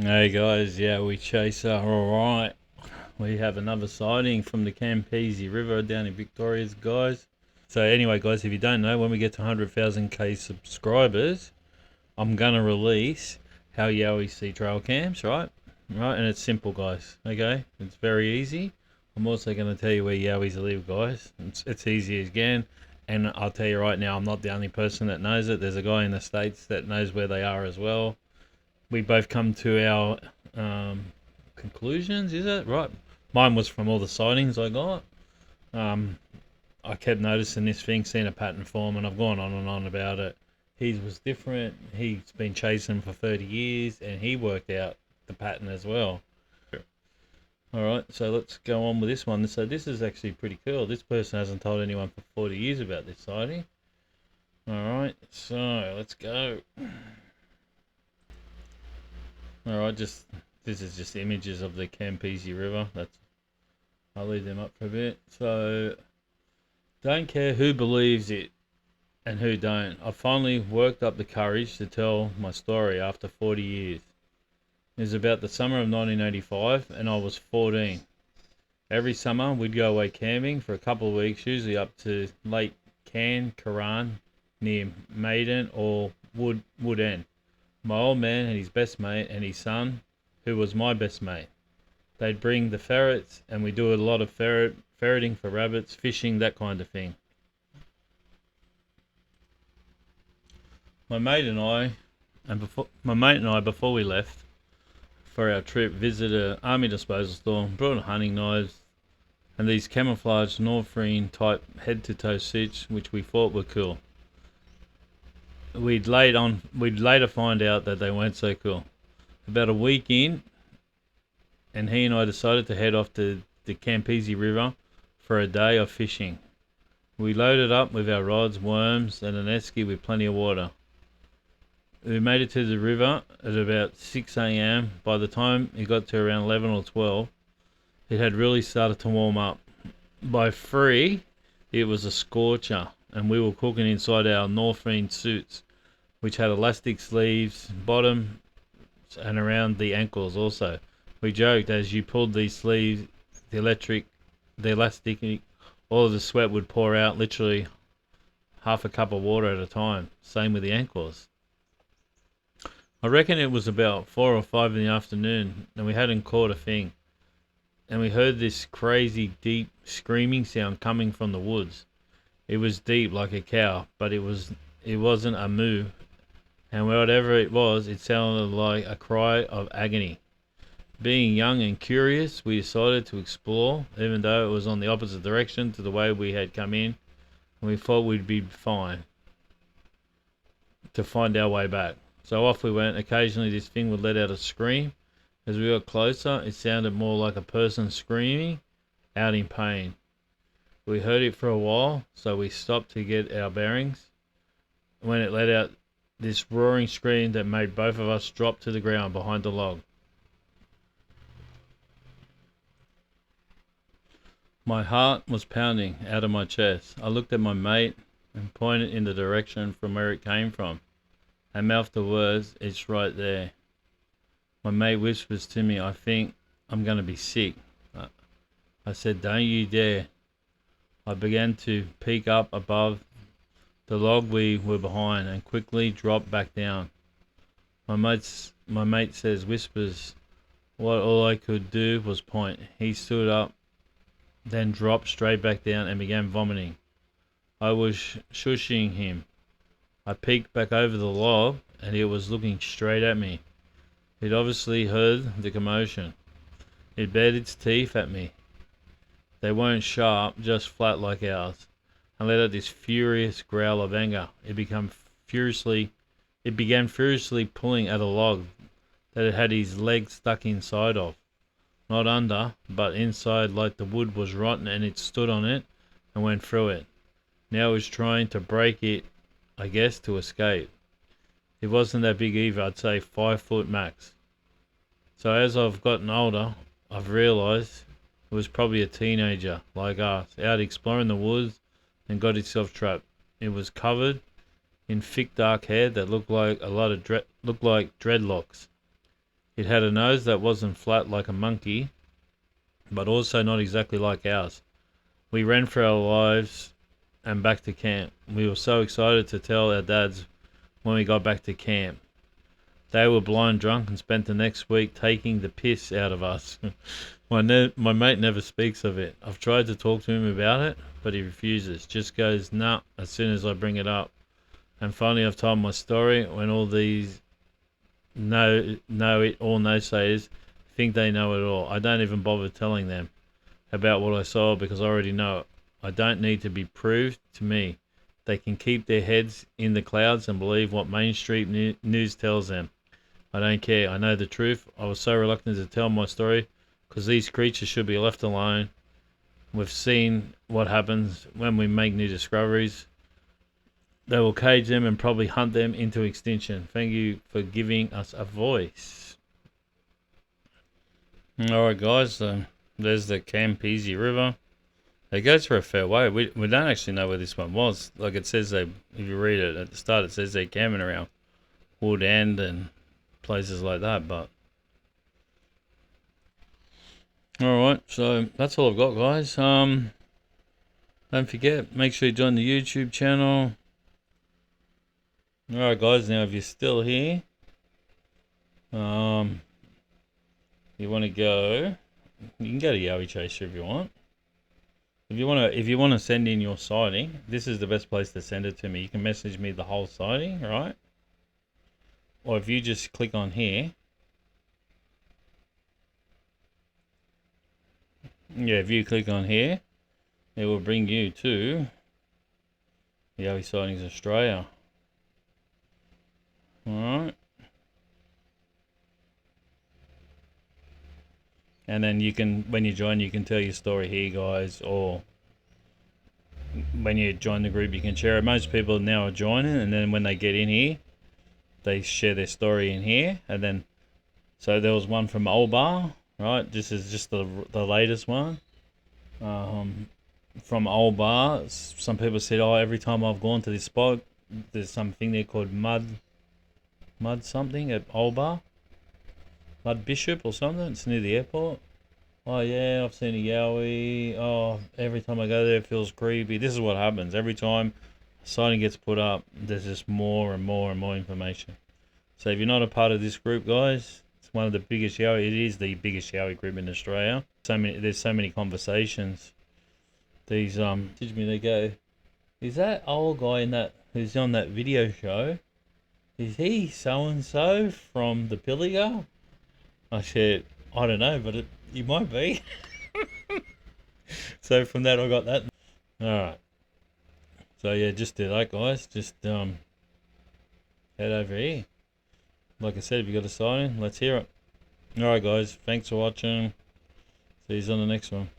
Hey guys, yeah, we chaser. Alright, we have another sighting from the Campaspe River down in Victoria's, guys. So, anyway, guys, if you don't know, when we get to 100,000k subscribers, I'm gonna release how Yowie see trail cams, right? Right, and it's simple, guys. Okay, it's very easy. I'm also gonna tell you where Yowies live, guys. It's easy again, and I'll tell you right now, I'm not the only person that knows it. There's a guy in the States that knows where they are as well. We both come to our conclusions, is it? Right. Mine was from all the sightings I got. Um, I kept noticing this thing, seeing a pattern form, and I've gone on and on about it. His was different. He's been chasing for 30 years, and he worked out the pattern as well. Alright, so let's go on with this one. So this is actually pretty cool. This person hasn't told anyone for 40 years about this sighting. Alright, so let's go. Alright, this is just images of the Campaspe River. I'll leave them up for a bit. So, don't care who believes it and who don't. I finally worked up the courage to tell my story after 40 years. It was about the summer of 1985 and I was 14. Every summer we'd go away camping for a couple of weeks, usually up to Lake Cairn Curran near Malden or Wood End. My old man and his best mate and his son, who was my best mate. They'd bring the ferrets and we do a lot of ferreting for rabbits, fishing, that kind of thing. My mate and I, before we left for our trip, visited an army disposal store, brought hunting knives and these camouflaged Northreen type head-to-toe suits, which we thought were cool. We'd later find out that they weren't so cool. About a week in, and he and I decided to head off to the Campaspe River for a day of fishing. We loaded up with our rods, worms, and an esky with plenty of water. We made it to the river at about 6 a.m. By the time it got to around 11 or 12, it had really started to warm up. By 3, it was a scorcher, and we were cooking inside our Northreen suits, which had elastic sleeves, bottom, and around the ankles also. We joked as you pulled these sleeves, the elastic, all of the sweat would pour out, literally half a cup of water at a time. Same with the ankles. I reckon it was about 4 or 5 in the afternoon, and we hadn't caught a thing. And we heard this crazy, deep screaming sound coming from the woods. It was deep like a cow, but it wasn't a moo. And whatever it was, it sounded like a cry of agony. Being young and curious, we decided to explore, even though it was on the opposite direction to the way we had come in, and we thought we'd be fine to find our way back. So off we went. Occasionally this thing would let out a scream. As we got closer, it sounded more like a person screaming out in pain. We heard it for a while, so we stopped to get our bearings. When it let out this roaring scream that made both of us drop to the ground behind the log. My heart was pounding out of my chest. I looked at my mate and pointed in the direction from where it came from. I mouthed the words, "It's right there." My mate whispers to me, "I think I'm going to be sick." I said, "Don't you dare." I began to peek up above the log we were behind and quickly dropped back down. My mate whispers, what all I could do was point. He stood up, then dropped straight back down and began vomiting. I was shushing him. I peeked back over the log and it was looking straight at me. It obviously heard the commotion. It bared its teeth at me. They weren't sharp, just flat like ours, and let out this furious growl of anger. It began furiously pulling at a log that it had his legs stuck inside of. Not under, but inside, like the wood was rotten and it stood on it and went through it. Now it was trying to break it, I guess, to escape. It wasn't that big either, I'd say 5 foot max. So as I've gotten older, I've realised it was probably a teenager like us, out exploring the woods and got itself trapped. It was covered in thick dark hair that looked like dreadlocks. It had a nose that wasn't flat like a monkey, but also not exactly like ours. We ran for our lives and back to camp. We were so excited to tell our dads when we got back to camp. They were blind drunk and spent the next week taking the piss out of us. My mate never speaks of it. I've tried to talk to him about it, but he refuses. Just goes, nah, as soon as I bring it up. And finally I've told my story when all these know it, all naysayers think they know it all. I don't even bother telling them about what I saw because I already know it. I don't need to be proved to me. They can keep their heads in the clouds and believe what mainstream news tells them. I don't care. I know the truth. I was so reluctant to tell my story because these creatures should be left alone. We've seen what happens when we make new discoveries. They will cage them and probably hunt them into extinction. Thank you for giving us a voice. Alright guys, there's the Campaspe River. It goes for a fair way. We don't actually know where this one was. Like it says, if you read it at the start, it says they're camping around Wood End and places like that. But alright, so that's all I've got, guys. Don't forget, make sure you join the YouTube channel. Alright guys, now if you're still here, you want to go, you can go to Yowie Chaser if you want. If you want to send in your sighting, this is the best place to send it to me. You can message me the whole sighting, right? Or if you just click on here, yeah, if you click on here, it will bring you to Yowie Sightings Australia. Alright. And then you can, when you join, you can tell your story here, guys, or when you join the group, you can share it. Most people now are joining, and then when they get in here, they share their story in here. And then, so there was one from Olbar, right? This is just the latest one. From Olbar, some people said, oh, every time I've gone to this spot, there's something there called mud something at Olbar. Mud Bishop or something. It's near the airport. Oh yeah, I've seen a Yowie. Oh, every time I go there it feels creepy. This is what happens. Every time a sighting gets put up, there's just more and more and more information. So if you're not a part of this group, guys, it's one of the biggest Yowie. It is the biggest Yowie group in Australia. There's so many conversations. These teach me to go. Is that old guy in that who's on that video show? Is he so and so from the Pilliga? I said, I don't know, but you might be. So from that I got that. Alright. So yeah, just do that, guys. Just head over here. Like I said, if you got a sighting, let's hear it. Alright guys, thanks for watching. See you on the next one.